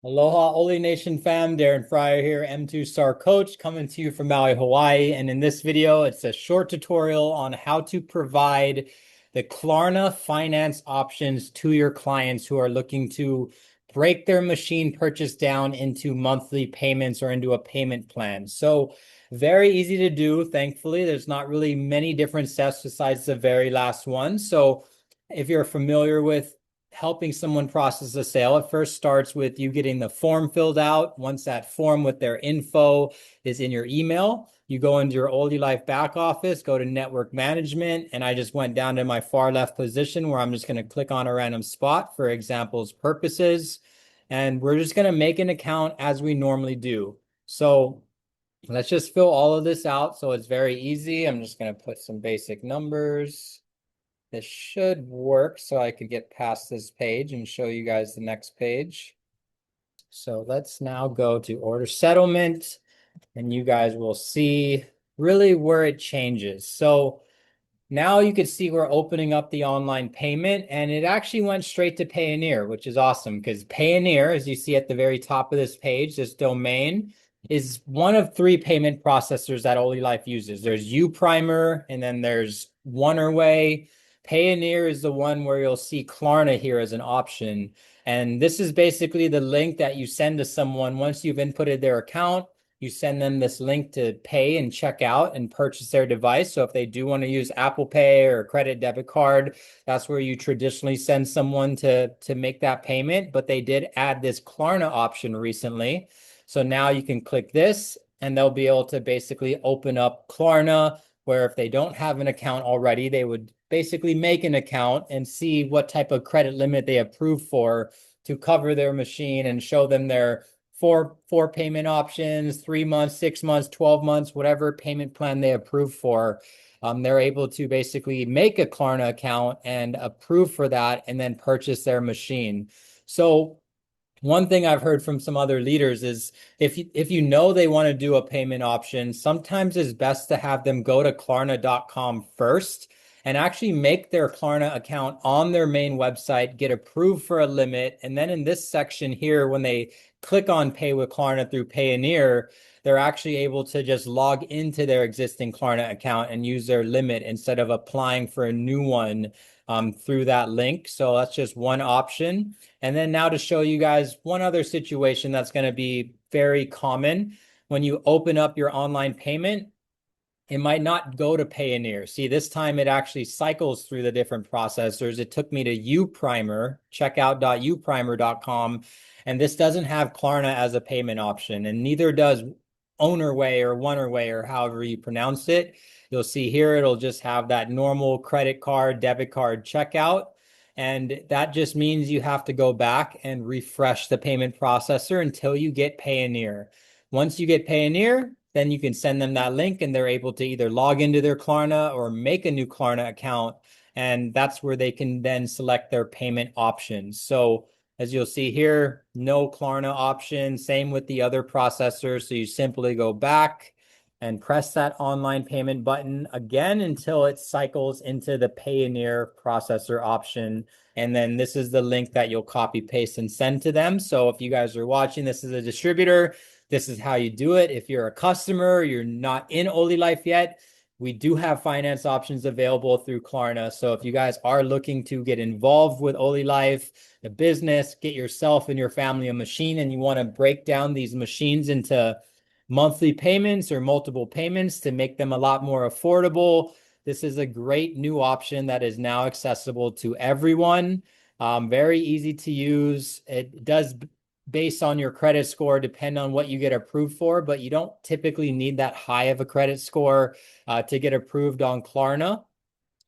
Aloha, Oli Nation fam. Darren Fryer here, M2 Star Coach, coming to you from Maui, Hawaii. And in this video, it's a short tutorial on how to provide the Klarna finance options to your clients who are looking to break their machine purchase down into monthly payments or into a payment plan. So very easy to do, thankfully. There's not really many different steps besides the very last one. So if you're familiar with helping someone process a sale, it first starts with you getting the form filled out. Once that form with their info is in your email, you go into your OlyLife back office, go to network management, and I just went down to my far left position where I'm just going to click on a random spot for examples purposes. And we're just going to make an account as we normally do. So let's just fill all of this out so it's very easy. I'm just going to put some basic numbers. This should work so I could get past this page and show you guys the next page. So let's now go to order settlement and you guys will see really where it changes. So now you can see we're opening up the online payment and it actually went straight to Payoneer, which is awesome because Payoneer, as you see at the very top of this page, this domain is one of three payment processors that OlyLife uses. There's UPrimer and then there's Oneerway. Payoneer is the one where you'll see Klarna here as an option. And this is basically the link that you send to someone once you've inputted their account. You send them this link to pay and check out and purchase their device. So if they do want to use Apple Pay or credit debit card, that's where you traditionally send someone to make that payment. But they did add this Klarna option recently. So now you can click this and they'll be able to basically open up Klarna, where if they don't have an account already, they would basically make an account and see what type of credit limit they approve for to cover their machine and show them their four payment options, 3 months, 6 months, 12 months, whatever payment plan they approve for. They're able to basically make a Klarna account and approve for that and then purchase their machine. So one thing I've heard from some other leaders is if you know they want to do a payment option, sometimes it's best to have them go to Klarna.com first and actually make their Klarna account on their main website, get approved for a limit. And then in this section here, when they click on Pay with Klarna through Payoneer, they're actually able to just log into their existing Klarna account and use their limit instead of applying for a new one through that link. So that's just one option. And then now to show you guys one other situation that's going to be very common. When you open up your online payment, it might not go to Payoneer. See, this time it actually cycles through the different processors. It took me to UPrimer, checkout.uprimer.com, and this doesn't have Klarna as a payment option, and neither does Ownerway or Oneerway or however you pronounce it. You'll see here it'll just have that normal credit card, debit card checkout. And that just means you have to go back and refresh the payment processor until you get Payoneer. Once you get Payoneer, then you can send them that link and they're able to either log into their Klarna or make a new Klarna account. And that's where they can then select their payment options. So as you'll see here, no Klarna option, same with the other processors. So you simply go back and press that online payment button again until it cycles into the Payoneer processor option. And then this is the link that you'll copy, paste, and send to them. So if you guys are watching, this is a distributor. This is how you do it. If you're a customer, you're not in OlyLife yet, we do have finance options available through Klarna. So if you guys are looking to get involved with OlyLife, the business, get yourself and your family a machine, and you want to break down these machines into monthly payments or multiple payments to make them a lot more affordable, this is a great new option that is now accessible to everyone. Very easy to use. It does, based on your credit score, depend on what you get approved for, but you don't typically need that high of a credit score to get approved on Klarna.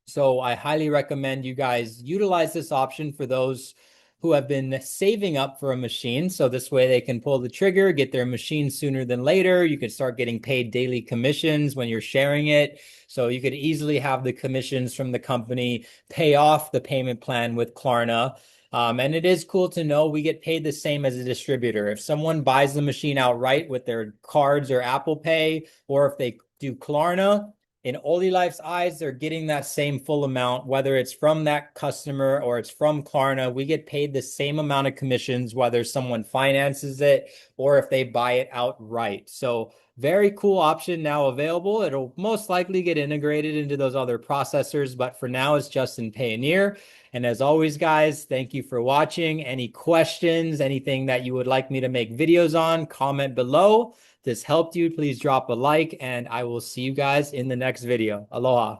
So I highly recommend you guys utilize this option for those who have been saving up for a machine. So this way they can pull the trigger, get their machine sooner than later. You could start getting paid daily commissions when you're sharing it. So you could easily have the commissions from the company pay off the payment plan with Klarna. And it is cool to know we get paid the same as a distributor. If someone buys the machine outright with their cards or Apple Pay, or if they do Klarna, in OlyLife's eyes, they're getting that same full amount, whether it's from that customer or it's from Klarna. We get paid the same amount of commissions, whether someone finances it or if they buy it outright. So very cool option now available. It'll most likely get integrated into those other processors, but for now it's just in Payoneer. And as always, guys, thank you for watching. Any questions, anything that you would like me to make videos on, comment below. If this helped you, please drop a like, and I will see you guys in the next video. Aloha.